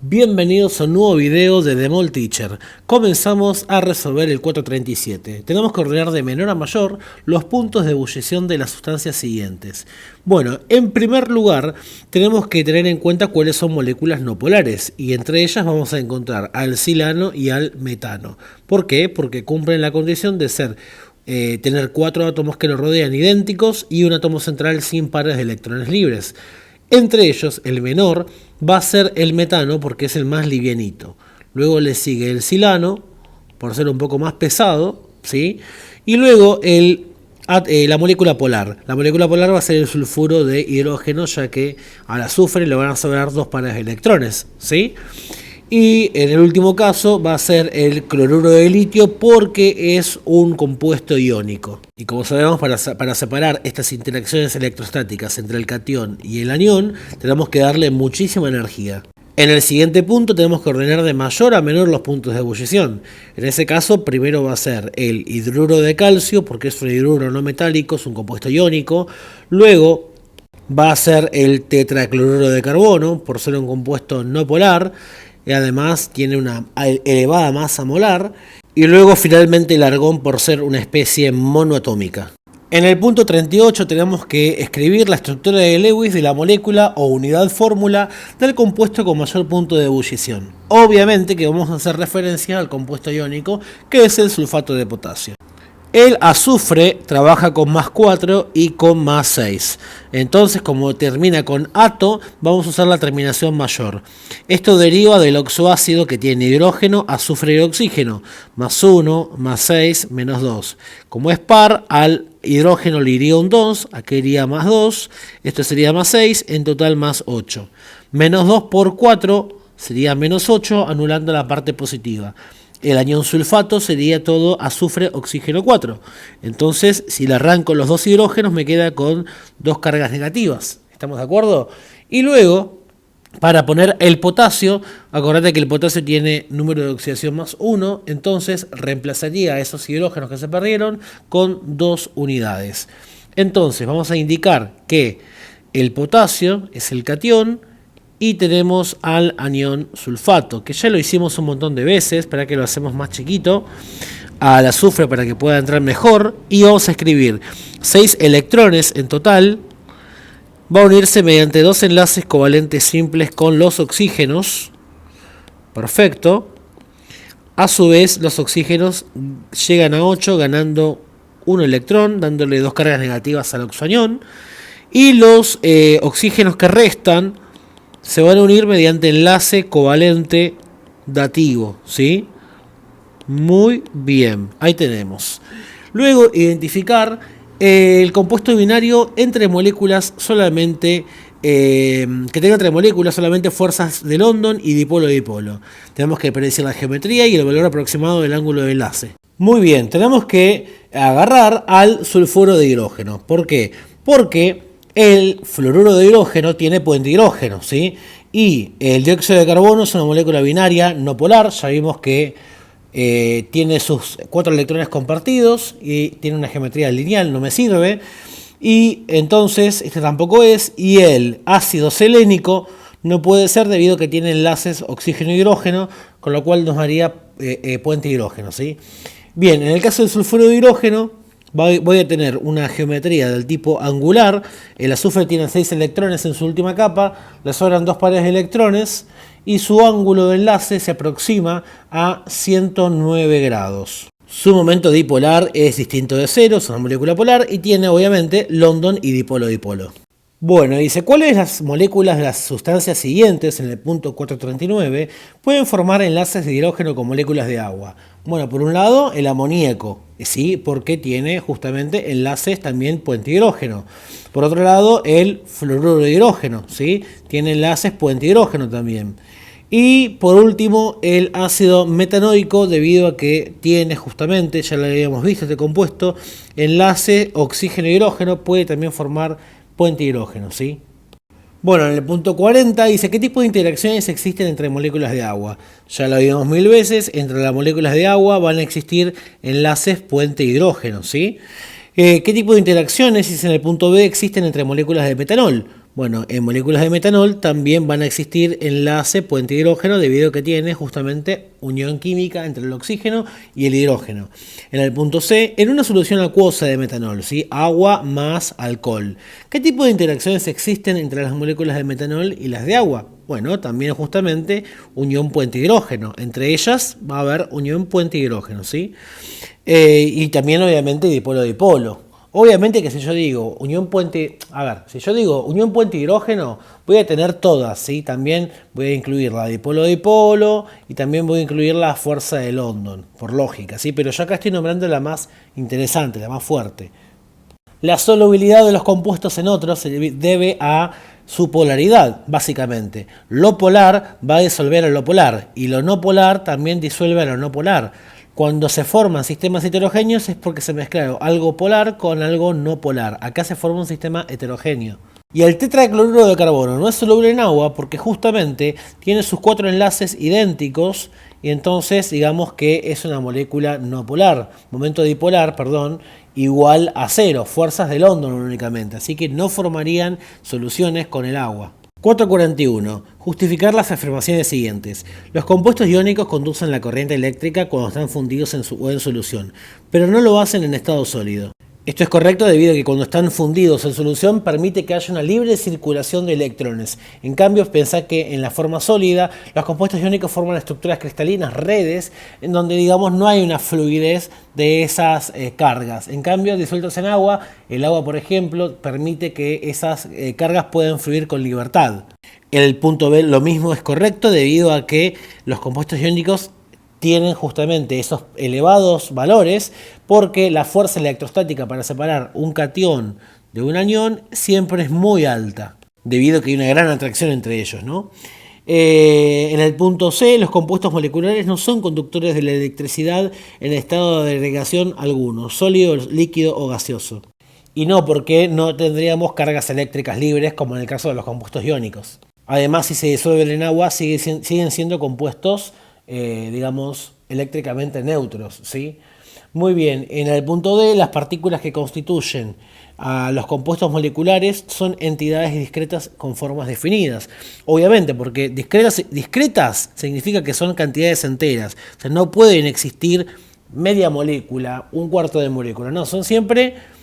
Bienvenidos a un nuevo video de The Mole Teacher. Comenzamos a resolver el 437. Tenemos que ordenar de menor a mayor los puntos de ebullición de las sustancias siguientes. Bueno, en primer lugar tenemos que tener en cuenta cuáles son moléculas no polares, y entre ellas vamos a encontrar al silano y al metano. ¿Por qué? Porque cumplen la condición de ser tener 4 átomos que lo rodean idénticos y un átomo central sin pares de electrones libres. Entre ellos, el menor va a ser el metano porque es el más livianito. Luego le sigue el silano, por ser un poco más pesado, ¿sí? Y luego la molécula polar. La molécula polar va a ser el sulfuro de hidrógeno, ya que al azufre le van a sobrar 2 pares de electrones, ¿sí? Y en el último caso va a ser el cloruro de litio porque es un compuesto iónico. Y como sabemos, para separar estas interacciones electrostáticas entre el catión y el anión, tenemos que darle muchísima energía. En el siguiente punto tenemos que ordenar de mayor a menor los puntos de ebullición. En ese caso, primero va a ser el hidruro de calcio, porque es un hidruro no metálico, es un compuesto iónico. Luego va a ser el tetracloruro de carbono, por ser un compuesto no polar. Y además tiene una elevada masa molar, y luego finalmente el argón por ser una especie monoatómica. En el punto 38 tenemos que escribir la estructura de Lewis de la molécula o unidad fórmula del compuesto con mayor punto de ebullición. Obviamente que vamos a hacer referencia al compuesto iónico, que es el sulfato de potasio. El azufre trabaja con más 4 y con más 6. Entonces, como termina con ato, vamos a usar la terminación mayor. Esto deriva del oxoácido que tiene hidrógeno, azufre y oxígeno. Más 1, más 6, menos 2. Como es par, al hidrógeno le iría un 2, aquí iría más 2. Esto sería más 6, en total más 8. Menos 2 por 4 sería menos 8, anulando la parte positiva. El anión sulfato sería todo azufre, oxígeno 4. Entonces, si le arranco los dos hidrógenos, me queda con 2 cargas negativas. ¿Estamos de acuerdo? Y luego, para poner el potasio, acordate que el potasio tiene número de oxidación más 1, entonces reemplazaría a esos hidrógenos que se perdieron con 2 unidades. Entonces, vamos a indicar que el potasio es el catión, y tenemos al anión sulfato, que ya lo hicimos un montón de veces, para que lo hacemos más chiquito, al azufre para que pueda entrar mejor, y vamos a escribir 6 electrones en total, va a unirse mediante 2 enlaces covalentes simples con los oxígenos, perfecto, a su vez los oxígenos llegan a 8 ganando un electrón, dándole 2 cargas negativas al oxoanión, y los oxígenos que restan se van a unir mediante enlace covalente dativo, ¿sí? Muy bien, ahí tenemos. Luego, identificar el compuesto binario entre moléculas solamente, que tenga entre moléculas solamente fuerzas de London y dipolo-dipolo. Tenemos que predecir la geometría y el valor aproximado del ángulo de enlace. Muy bien, tenemos que agarrar al sulfuro de hidrógeno. ¿Por qué? Porque el fluoruro de hidrógeno tiene puente hidrógeno, ¿sí? Y el dióxido de carbono es una molécula binaria no polar. Ya vimos que tiene sus 4 electrones compartidos y tiene una geometría lineal, no me sirve. Y entonces este tampoco es. Y el ácido selénico no puede ser debido a que tiene enlaces oxígeno-hidrógeno, con lo cual nos haría puente hidrógeno, ¿sí? Bien, en el caso del sulfuro de hidrógeno, voy a tener una geometría del tipo angular. El azufre tiene 6 electrones en su última capa, le sobran 2 pares de electrones y su ángulo de enlace se aproxima a 109 grados. Su momento dipolar es distinto de 0, es una molécula polar y tiene obviamente London y dipolo-dipolo. Bueno, dice, ¿cuáles las moléculas de las sustancias siguientes, en el punto 439, pueden formar enlaces de hidrógeno con moléculas de agua? Bueno, por un lado, el amoníaco, ¿sí? Porque tiene justamente enlaces también puente hidrógeno. Por otro lado, el fluoruro de hidrógeno, ¿sí? Tiene enlaces puente hidrógeno también. Y por último, el ácido metanoico, debido a que tiene justamente, ya lo habíamos visto este compuesto, enlace oxígeno-hidrógeno, puede también formar puente hidrógeno, ¿sí? Bueno, en el punto 40 dice, ¿qué tipo de interacciones existen entre moléculas de agua? Ya lo vimos 1000 veces, entre las moléculas de agua van a existir enlaces puente hidrógeno, ¿sí? ¿Qué tipo de interacciones, dice en el punto B, existen entre moléculas de metanol? Bueno, en moléculas de metanol también van a existir enlace puente hidrógeno debido a que tiene justamente unión química entre el oxígeno y el hidrógeno. En el punto C, en una solución acuosa de metanol, ¿sí? Agua más alcohol. ¿Qué tipo de interacciones existen entre las moléculas de metanol y las de agua? Bueno, también justamente unión puente hidrógeno. Entre ellas va a haber unión puente hidrógeno, ¿sí? Y también obviamente dipolo-dipolo. Obviamente que si yo digo unión puente, si yo digo unión puente hidrógeno, voy a tener todas, ¿sí? También voy a incluir la dipolo-dipolo y también voy a incluir la fuerza de London, por lógica, ¿sí? Pero yo acá estoy nombrando la más interesante, la más fuerte. La solubilidad de los compuestos en otros se debe a su polaridad, básicamente. Lo polar va a disolver a lo polar y lo no polar también disuelve a lo no polar. Cuando se forman sistemas heterogéneos es porque se mezcla algo polar con algo no polar. Acá se forma un sistema heterogéneo. Y el tetracloruro de carbono no es soluble en agua porque justamente tiene sus 4 enlaces idénticos y entonces digamos que es una molécula no polar. Momento dipolar, igual a 0, fuerzas de London únicamente. Así que no formarían soluciones con el agua. 441. Justificar las afirmaciones siguientes. Los compuestos iónicos conducen la corriente eléctrica cuando están fundidos en solución, pero no lo hacen en estado sólido. Esto es correcto debido a que cuando están fundidos en solución permite que haya una libre circulación de electrones. En cambio, pensá que en la forma sólida los compuestos iónicos forman estructuras cristalinas, redes, en donde digamos no hay una fluidez de esas cargas. En cambio, disueltos en agua, el agua por ejemplo permite que esas cargas puedan fluir con libertad. El punto B lo mismo es correcto debido a que los compuestos iónicos tienen justamente esos elevados valores porque la fuerza electrostática para separar un catión de un anión siempre es muy alta, debido a que hay una gran atracción entre ellos, ¿no? En el punto C, los compuestos moleculares no son conductores de la electricidad en estado de agregación alguno, sólido, líquido o gaseoso. Y no porque no tendríamos cargas eléctricas libres como en el caso de los compuestos iónicos. Además, si se disuelven en agua, siguen siendo compuestos eléctricamente neutros, ¿sí? Muy bien, en el punto D, las partículas que constituyen a los compuestos moleculares son entidades discretas con formas definidas. Obviamente, porque discretas significa que son cantidades enteras. O sea, no pueden existir media molécula, un cuarto de molécula. No, son siempre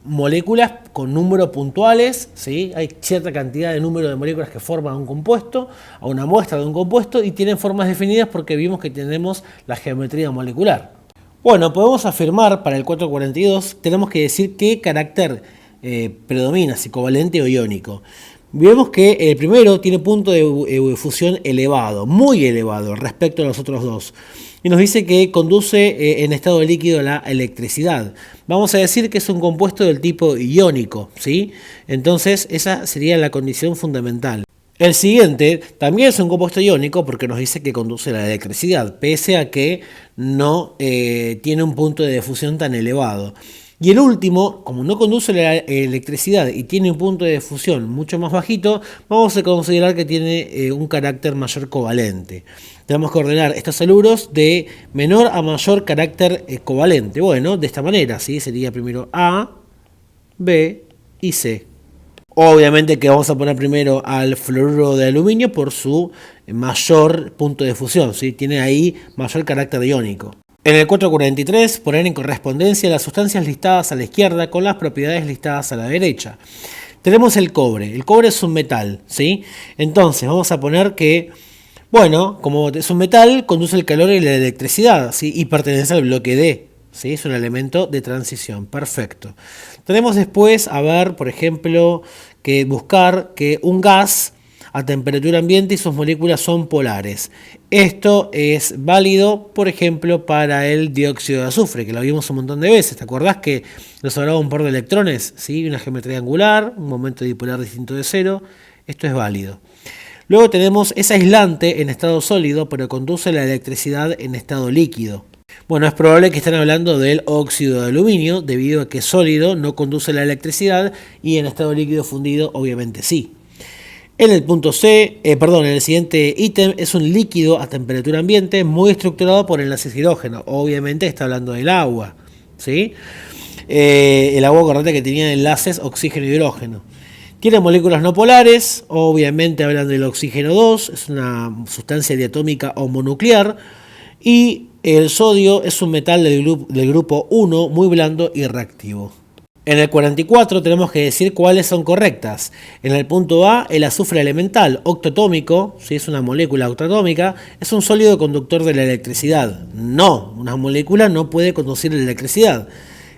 moléculas con números puntuales, ¿sí? Hay cierta cantidad de número de moléculas que forman un compuesto, a una muestra de un compuesto y tienen formas definidas porque vimos que tenemos la geometría molecular. Bueno, podemos afirmar para el 442, tenemos que decir qué carácter predomina, si covalente o iónico. Vemos que el primero tiene punto de fusión elevado, muy elevado respecto a los otros dos. Y nos dice que conduce en estado líquido la electricidad. Vamos a decir que es un compuesto del tipo iónico, ¿sí? Entonces esa sería la condición fundamental. El siguiente también es un compuesto iónico porque nos dice que conduce la electricidad, pese a que no tiene un punto de fusión tan elevado. Y el último, como no conduce la electricidad y tiene un punto de fusión mucho más bajito, vamos a considerar que tiene un carácter mayor covalente. Tenemos que ordenar estos aluros de menor a mayor carácter covalente. Bueno, de esta manera, ¿sí? Sería primero A, B y C. Obviamente que vamos a poner primero al fluoruro de aluminio por su mayor punto de fusión, ¿sí? Tiene ahí mayor carácter iónico. En el 443, poner en correspondencia las sustancias listadas a la izquierda con las propiedades listadas a la derecha. Tenemos el cobre. El cobre es un metal, ¿sí? Entonces vamos a poner que, bueno, como es un metal, conduce el calor y la electricidad, ¿sí? Y pertenece al bloque D, ¿sí? Es un elemento de transición. Perfecto. Tenemos después, por ejemplo, que buscar que un gas a temperatura ambiente y sus moléculas son polares. Esto es válido, por ejemplo, para el dióxido de azufre, que lo vimos un montón de veces. ¿Te acordás que nos hablaba un par de electrones? ¿Sí? Una geometría angular, un momento dipolar distinto de cero. Esto es válido. Luego tenemos es aislante en estado sólido, pero conduce la electricidad en estado líquido. Bueno, es probable que estén hablando del óxido de aluminio, debido a que sólido no conduce la electricidad y en estado líquido fundido obviamente sí. En el punto en el siguiente ítem es un líquido a temperatura ambiente muy estructurado por enlaces hidrógeno. Obviamente está hablando del agua, ¿sí? El agua, acordate que tenía enlaces oxígeno y hidrógeno. Tiene moléculas no polares, obviamente hablan del oxígeno 2, es una sustancia diatómica o monuclear, y el sodio es un metal del grupo 1 muy blando y reactivo. En el 44 tenemos que decir cuáles son correctas. En el punto A, el azufre elemental octatómico, si es una molécula octatómica, es un sólido conductor de la electricidad. No, una molécula no puede conducir la electricidad.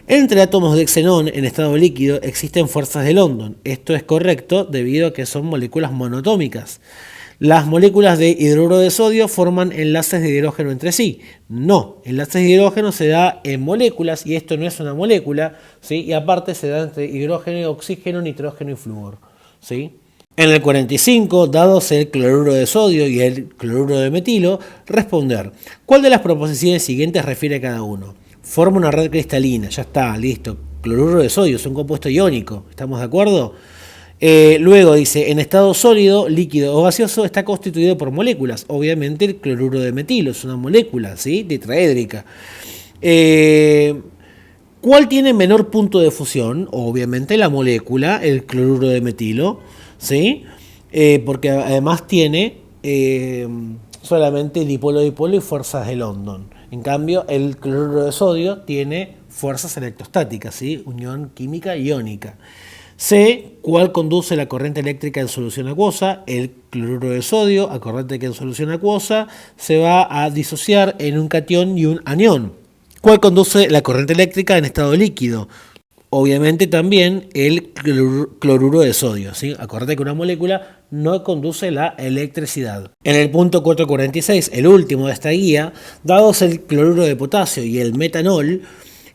Entre átomos de xenón en estado líquido existen fuerzas de London. Esto es correcto debido a que son moléculas monoatómicas. Las moléculas de hidruro de sodio forman enlaces de hidrógeno entre sí. No, enlaces de hidrógeno se da en moléculas y esto no es una molécula, ¿sí? Y aparte se da entre hidrógeno y oxígeno, nitrógeno y flúor, ¿sí? En el 45, dados el cloruro de sodio y el cloruro de metilo, responder, ¿cuál de las proposiciones siguientes refiere a cada uno? Forma una red cristalina, ya está, listo. Cloruro de sodio es un compuesto iónico, ¿estamos de acuerdo? Luego dice, en estado sólido, líquido o gaseoso está constituido por moléculas. Obviamente el cloruro de metilo es una molécula, ¿sí? Tetraédrica. ¿Cuál tiene menor punto de fusión? Obviamente la molécula, el cloruro de metilo, ¿sí? Porque además tiene solamente dipolo-dipolo y fuerzas de London. En cambio, el cloruro de sodio tiene fuerzas electrostáticas, ¿sí? Unión química iónica. C. ¿Cuál conduce la corriente eléctrica en solución acuosa? El cloruro de sodio, a corriente que en solución acuosa, se va a disociar en un catión y un anión. ¿Cuál conduce la corriente eléctrica en estado líquido? Obviamente también el cloruro de sodio, ¿sí? Acordate que una molécula no conduce la electricidad. En el punto 446, el último de esta guía, dados el cloruro de potasio y el metanol,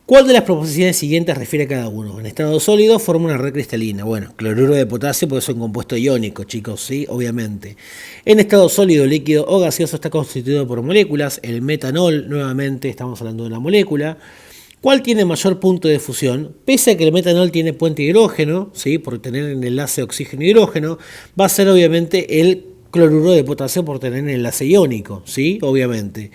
¿cuál de las proposiciones siguientes refiere a cada uno? En estado sólido forma una red cristalina. Bueno, cloruro de potasio porque es un compuesto iónico, chicos, sí, obviamente. En estado sólido, líquido o gaseoso está constituido por moléculas. El metanol, nuevamente, estamos hablando de una molécula. ¿Cuál tiene mayor punto de fusión? Pese a que el metanol tiene puente hidrógeno, ¿sí? Por tener el enlace oxígeno-hidrógeno, va a ser obviamente el cloruro de potasio por tener el enlace iónico, ¿sí? Obviamente.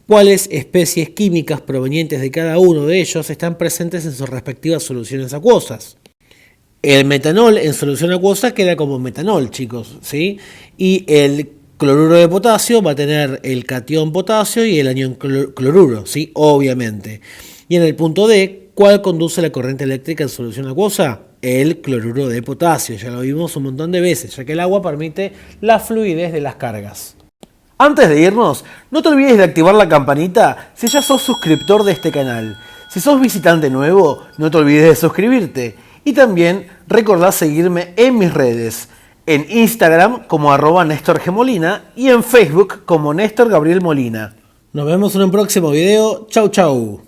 ¿Cuáles especies químicas provenientes de cada uno de ellos están presentes en sus respectivas soluciones acuosas? El metanol en solución acuosa queda como metanol, chicos, ¿sí? Y el cloruro de potasio va a tener el catión potasio y el anión cloruro, ¿sí? Obviamente. Y en el punto D, ¿cuál conduce la corriente eléctrica en solución acuosa? El cloruro de potasio, ya lo vimos un montón de veces, ya que el agua permite la fluidez de las cargas. Antes de irnos, no te olvides de activar la campanita si ya sos suscriptor de este canal. Si sos visitante nuevo, no te olvides de suscribirte. Y también recordá seguirme en mis redes. En Instagram como @NéstorGMolina y en Facebook como Néstor Gabriel Molina. Nos vemos en un próximo video. Chau, chau.